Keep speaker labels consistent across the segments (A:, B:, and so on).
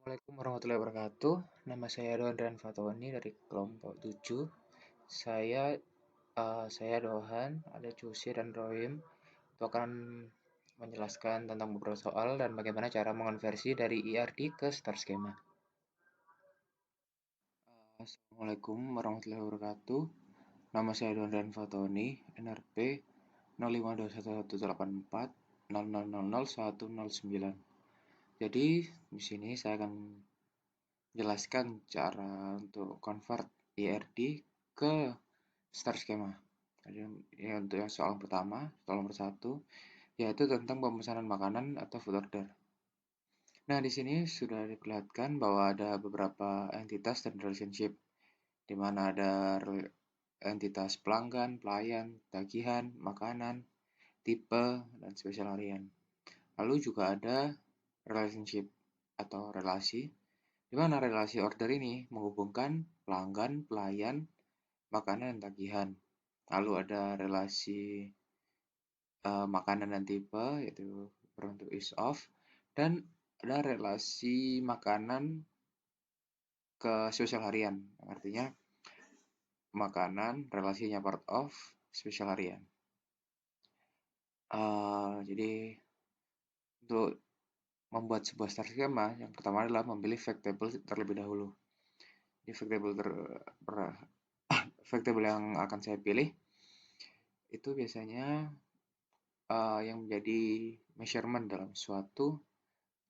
A: Assalamualaikum warahmatullahi wabarakatuh. Nama saya Dohan Fatoni dari kelompok 7. Saya Dohan, ada Cusi dan Rohim. Itu akan menjelaskan tentang beberapa soal dan bagaimana cara mengonversi dari IRD ke Star Schema. Assalamualaikum warahmatullahi wabarakatuh. Nama saya Dohan Fatoni, NRP 05211840000109. Jadi di sini saya akan jelaskan cara untuk convert IRD ke Star Schema. Jadi ini untuk yang soal pertama, soal nomor 1, yaitu tentang pemesanan makanan atau food order. Nah, di sini sudah diperlihatkan bahwa ada beberapa entitas dan relationship, di mana ada entitas pelanggan, pelayan, tagihan, makanan, tipe, dan spesial harian. Lalu juga ada relationship atau relasi, di mana relasi order ini menghubungkan pelanggan, pelayan, makanan, dan tagihan. Lalu ada relasi makanan dan tipe, yaitu berbentuk is of, dan ada relasi makanan ke sosial harian, artinya makanan relasinya part of spesial harian. Jadi untuk membuat sebuah star schema, yang pertama adalah memilih fact table terlebih dahulu. Di fact table yang akan saya pilih itu biasanya yang menjadi measurement dalam suatu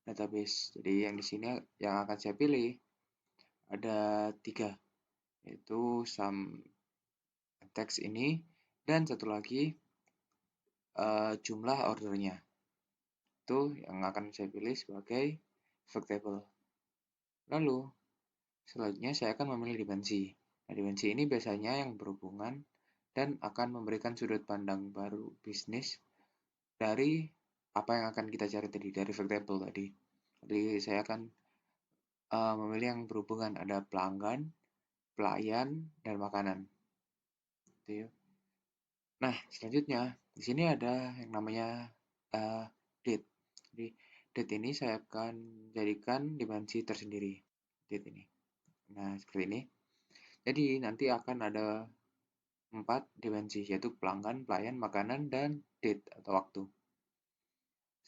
A: database. Jadi yang di sini yang akan saya pilih ada 3, yaitu sum text ini dan satu lagi jumlah ordernya. Itu yang akan saya pilih sebagai fact table. Lalu selanjutnya saya akan memilih dimensi. Nah, dimensi ini biasanya yang berhubungan dan akan memberikan sudut pandang baru bisnis dari apa yang akan kita cari tadi, dari fact table tadi. Jadi saya akan memilih yang berhubungan, ada pelanggan, pelayan, dan makanan. Gitu ya. Nah, selanjutnya di sini ada yang namanya date. Jadi date ini saya akan jadikan dimensi tersendiri. Date ini. Nah, seperti ini. Jadi nanti akan ada 4 dimensi, yaitu pelanggan, pelayan, makanan, dan date atau waktu.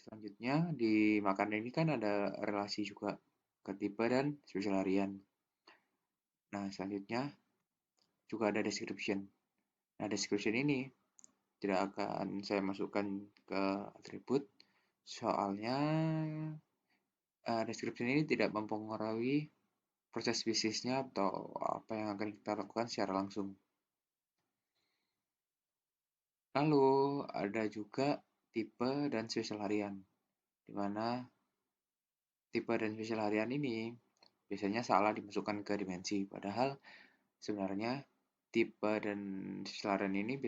A: Selanjutnya di makanan ini kan ada relasi juga ke tipe dan spesial harian. Nah, selanjutnya juga ada description. Nah, description ini tidak akan saya masukkan ke atribut, soalnya description ini tidak mempengaruhi proses bisnisnya atau apa yang akan kita lakukan secara langsung. Lalu ada juga tipe dan spesial harian, di mana tipe dan spesial harian ini biasanya salah dimasukkan ke dimensi, padahal sebenarnya tipe dan spesial harian ini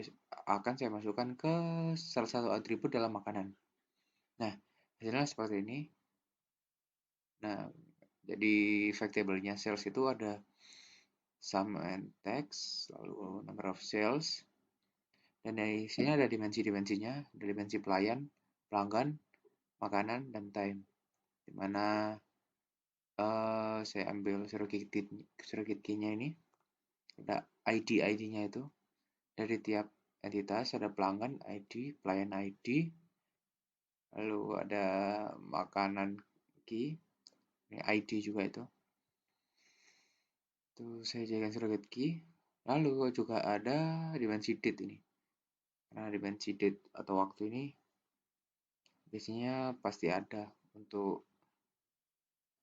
A: akan saya masukkan ke salah satu atribut dalam makanan. Nah, hasilnya seperti ini. Nah, jadi fact table-nya sales itu ada sum and text, lalu number of sales, dan dari sini ada dimensi-dimensinya, ada dimensi pelayan, pelanggan, makanan, dan time. Dimana saya ambil surrogate key-nya ini, ada ID-ID-nya itu, dari tiap entitas ada pelanggan ID, pelayan ID, lalu ada makanan key, ini ID juga itu. Itu saya jadikan surrogate key. Lalu juga ada dimensi date ini. Karena dimensi date atau waktu ini biasanya pasti ada untuk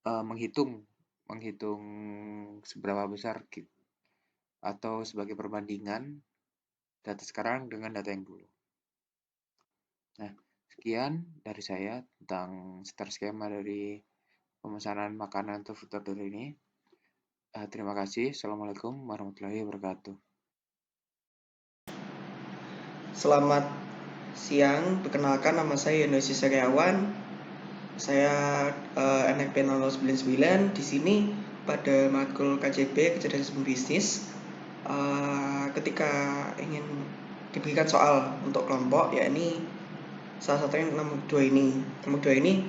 A: menghitung seberapa besar atau sebagai perbandingan data sekarang dengan data yang dulu. Nah, sekian dari saya tentang star schema dari pemesanan makanan atau food order ini. Terima kasih. Assalamualaikum warahmatullahi wabarakatuh.
B: Selamat siang, perkenalkan nama saya Yonosi Sariawan. Saya NFP 0099 di sini pada matkul KJB Kecerdasan Bisnis. Ketika ingin diberikan soal untuk kelompok, yakni salah satunya nomor 2 ini. Nomor 2 ini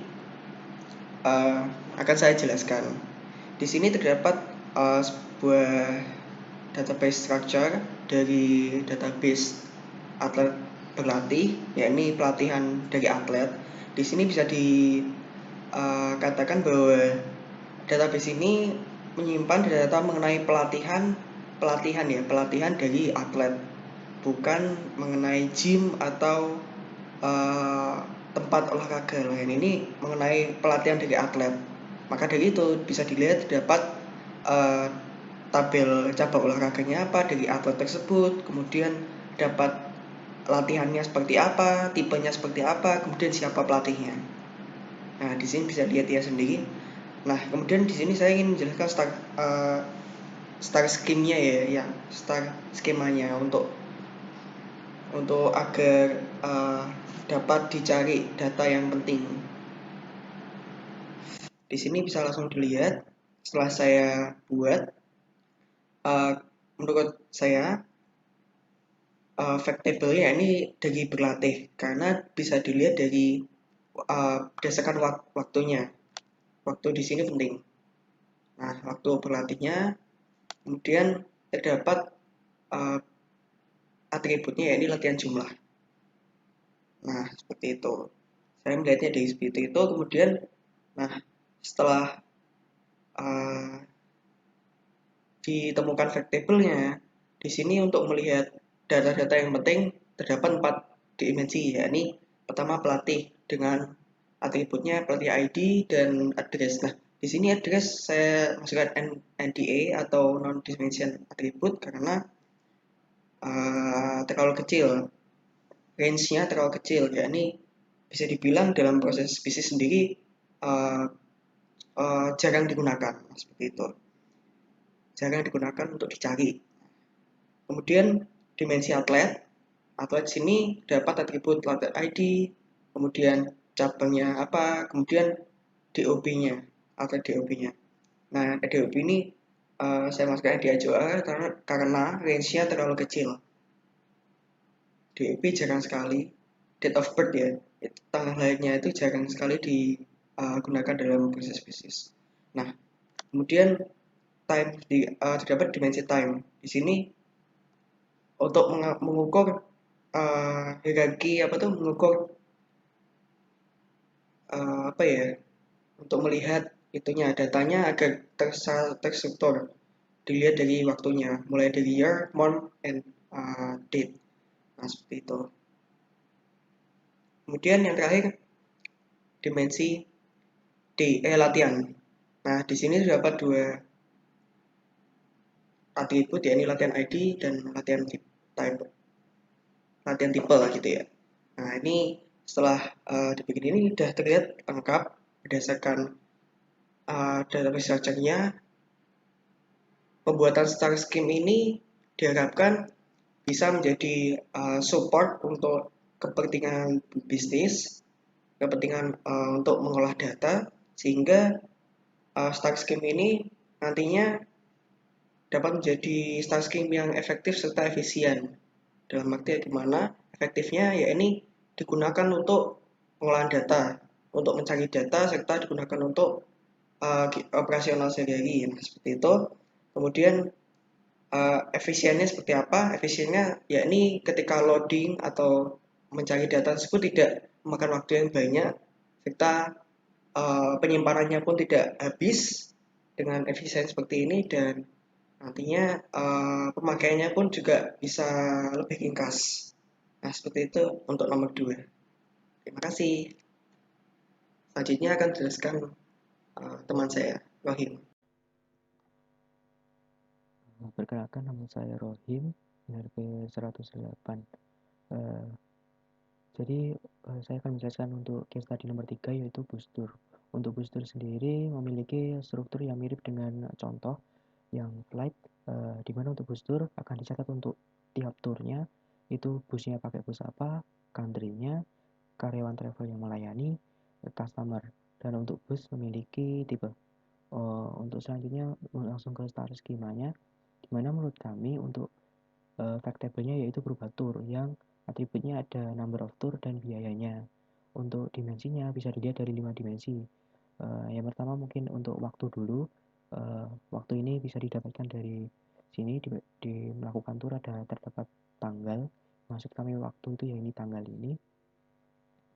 B: akan saya jelaskan. Di sini terdapat sebuah database structure dari database atlet berlatih, yakni pelatihan dari atlet. Di sini bisa dikatakan bahwa database ini menyimpan data mengenai pelatihan dari atlet, bukan mengenai gym atau tempat olahraga lain. Ini mengenai pelatihan dari atlet. Maka dari itu bisa dilihat dapat tabel cabang olahraganya apa dari atlet tersebut, kemudian dapat latihannya seperti apa, tipenya seperti apa, kemudian siapa pelatihnya. Nah, di sini bisa lihat ya sendiri. Nah, kemudian di sini saya ingin menjelaskan star scheme-nya ya, star skemanya untuk agar dapat dicari data yang penting. Di sini bisa langsung dilihat setelah saya buat. Menurut saya fact table-nya ini dari berlatih, karena bisa dilihat dari berdasarkan waktunya. Waktu di sini penting. Nah, waktu berlatihnya, kemudian terdapat atributnya, yakni latihan jumlah. Nah, seperti itu. Saya melihatnya dari seperti itu. Kemudian, nah, setelah ditemukan fact table-nya, di sini untuk melihat data-data yang penting terdapat 4 dimensi, yakni pertama pelatih dengan atributnya pelatih ID dan address. Nah, di sini address saya masukkan NDA atau non dimension attribute karena terlalu kecil, range-nya terlalu kecil, yakni bisa dibilang dalam proses bisnis sendiri jarang digunakan, seperti itu. Jarang digunakan untuk dicari. Kemudian dimensi atlet sini dapat atribut atlet ID, kemudian cabangnya apa, kemudian DOB-nya, atlet DOB-nya. Nah, DOB ini saya masukkan di AJOA karena range-nya terlalu kecil. DOB jarang sekali, date of birth ya, tanggal lahirnya itu jarang sekali digunakan dalam proses bisnis. Nah, kemudian time terdapat dimensi time. Di sini untuk mengukur hierarki mengukur apa ya, untuk melihat itunya datanya agar terstruktur, dilihat dari waktunya, mulai dari year, month, and date. Nah, seperti itu. Kemudian yang terakhir dimensi latihan. Nah, di sini terdapat 2 atribut, yakni latihan ID dan latihan type, latihan tipe lah gitu ya. Nah, ini setelah dibikin ini sudah terlihat lengkap berdasarkan database structure-nya. Pembuatan star scheme ini diharapkan bisa menjadi support untuk kepentingan bisnis, kepentingan untuk mengolah data, sehingga star scheme ini nantinya dapat menjadi star scheme yang efektif serta efisien. Dalam arti gimana efektifnya, ya ini digunakan untuk pengolahan data, untuk mencari data, serta digunakan untuk operasional sehari-hari. Nah, seperti itu. Kemudian efisiennya seperti apa? Efisiennya yakni ketika loading atau mencari data tersebut tidak memakan waktu yang banyak, serta penyimpanannya pun tidak habis dengan efisien seperti ini, dan nantinya pemakaiannya pun juga bisa lebih ringkas. Nah, seperti itu untuk nomor 2. Terima kasih. Selanjutnya akan dijelaskan teman saya, Rohim.
C: Perkenalkan, nama saya Rohim, NRP 108. Jadi saya akan menjelaskan untuk case study nomor 3, yaitu booster. Untuk booster sendiri memiliki struktur yang mirip dengan contoh yang flight, di mana untuk booster akan dicatat untuk tiap tournya, itu busnya pakai bus apa, country-nya, karyawan travel yang melayani, customer, dan untuk bus memiliki tipe. Untuk selanjutnya langsung ke star skemanya, dimana menurut kami untuk fact table-nya yaitu berupa tour yang atributnya ada number of tour dan biayanya. Untuk dimensinya bisa dilihat dari 5 dimensi. Yang pertama mungkin untuk waktu dulu. Waktu ini bisa didapatkan dari sini di melakukan tur ada terdapat tanggal. Maksud kami waktu itu ya ini tanggal ini.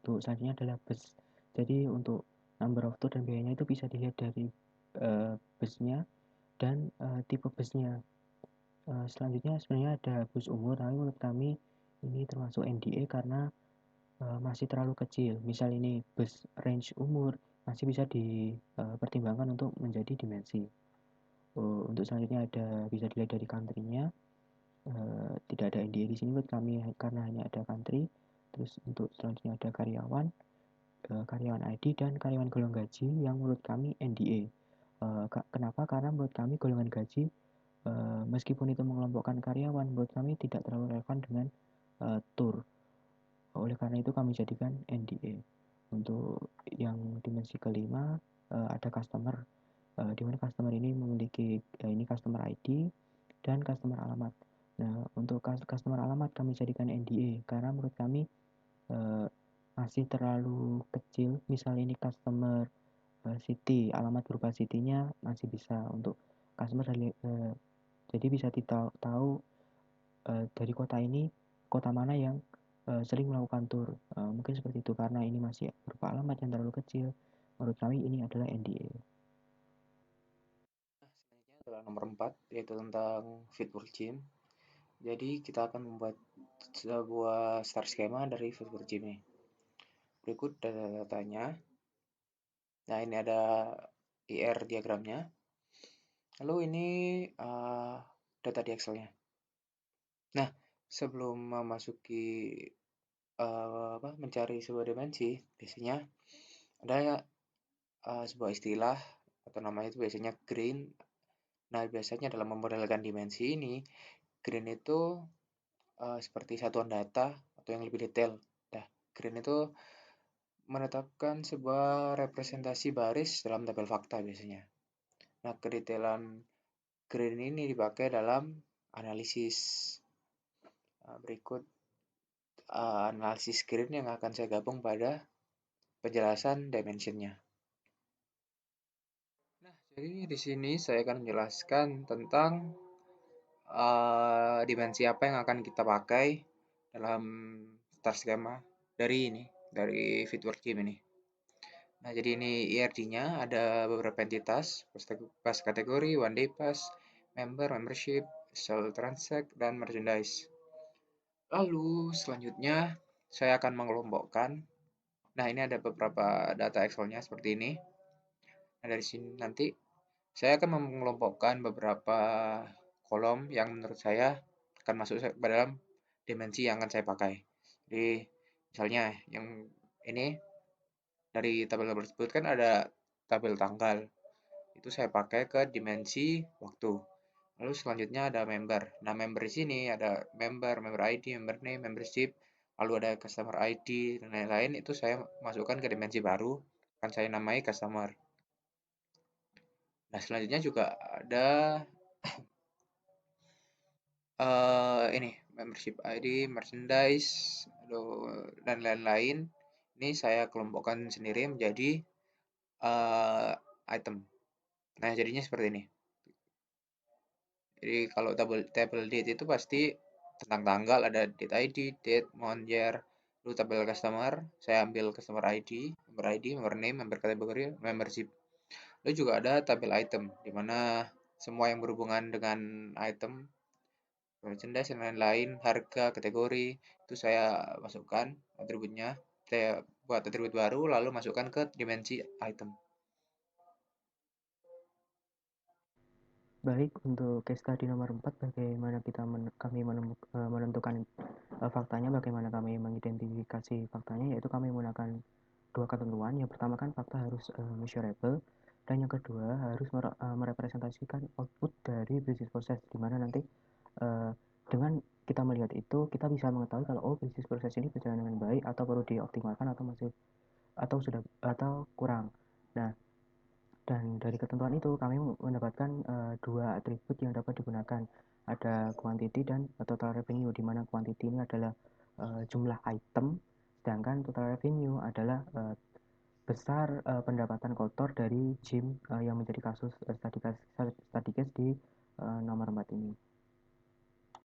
C: Untuk selanjutnya adalah bus. Jadi untuk number of tour dan biayanya itu bisa dilihat dari busnya dan tipe busnya. Selanjutnya sebenarnya ada bus umur, tapi menurut kami ini termasuk NDA karena masih terlalu kecil. Misal ini bus range umur masih bisa dipertimbangkan untuk menjadi dimensi. Untuk selanjutnya ada bisa dilihat dari country-nya. Tidak ada NDA di sini menurut kami karena hanya ada country. Terus untuk selanjutnya ada karyawan, karyawan ID dan karyawan golongan gaji yang menurut kami NDA. Kenapa? Karena menurut kami golongan gaji meskipun itu mengelompokkan karyawan, menurut kami tidak terlalu relevan dengan tour. Oleh karena itu kami jadikan NDA. Untuk yang dimensi kelima ada customer, di mana customer ini memiliki ini customer ID dan customer alamat. Nah, untuk customer alamat kami jadikan NDA karena menurut kami masih terlalu kecil. Misalnya ini customer city, alamat berupa city-nya masih bisa untuk customer jadi bisa tahu dari kota ini kota mana yang sering melakukan tur. Mungkin seperti itu karena ini masih berupa alamat yang terlalu kecil. Menurut kami ini adalah NDA.
A: Selanjutnya adalah nomor 4, yaitu tentang Fitball Gym. Jadi kita akan membuat sebuah start schema dari Fitball Gym ini. Berikut data-datanya. Nah, ini ada IR diagramnya. Lalu ini data di Excel-nya. Nah, sebelum memasuki mencari sebuah dimensi, biasanya ada sebuah istilah atau namanya itu biasanya green. Nah, biasanya dalam memodelkan dimensi ini, green itu seperti satuan data atau yang lebih detail. Nah, green itu menetapkan sebuah representasi baris dalam tabel fakta biasanya. Nah, kedetailan green ini dipakai dalam analisis. Berikut analisis green yang akan saya gabung pada penjelasan dimensionnya. Nah, jadi di sini saya akan menjelaskan tentang dimensi apa yang akan kita pakai dalam start schema dari Fitwork Gym ini. Nah, jadi ini IRD-nya ada beberapa entitas, pas kategori, one day pass, membership, sell transact, dan merchandise. Lalu selanjutnya saya akan mengelompokkan. Nah, ini ada beberapa data Excel-nya seperti ini. Nah, dari sini nanti saya akan mengelompokkan beberapa kolom yang menurut saya akan masuk ke dalam dimensi yang akan saya pakai. Jadi, misalnya yang ini dari tabel tersebut kan ada tabel tanggal. Itu saya pakai ke dimensi waktu. Lalu selanjutnya ada member. Nah, member di sini ada member ID, member name, membership, lalu ada customer ID dan lain-lain. Itu saya masukkan ke dimensi baru, akan saya namai customer. Nah, selanjutnya juga ada ini membership ID, merchandise, dan lain-lain. Ini saya kelompokkan sendiri menjadi item. Nah, jadinya seperti ini. Jadi kalau table date itu pasti tentang tanggal, ada date ID, date, month, year. Lalu tabel customer, saya ambil customer ID, member name, member kategori, membership. Lalu juga ada tabel item, di mana semua yang berhubungan dengan item, merchandise, dan lain-lain, harga, kategori, itu saya masukkan atributnya. Saya buat atribut baru, lalu masukkan ke dimensi item.
C: Baik, untuk case study nomor 4, bagaimana kami menentukan faktanya, bagaimana kami mengidentifikasi faktanya, yaitu kami menggunakan dua ketentuan. Yang pertama kan fakta harus measurable, dan yang kedua harus merepresentasikan output dari business process, di mana nanti dengan kita melihat itu, kita bisa mengetahui kalau business process ini berjalan dengan baik atau perlu dioptimalkan atau kurang. Nah, dan dari ketentuan itu kami mendapatkan dua atribut yang dapat digunakan. Ada quantity dan total revenue, di mana quantity ini adalah jumlah item, sedangkan total revenue adalah besar pendapatan kotor dari gym yang menjadi kasus study case di nomor 4 ini.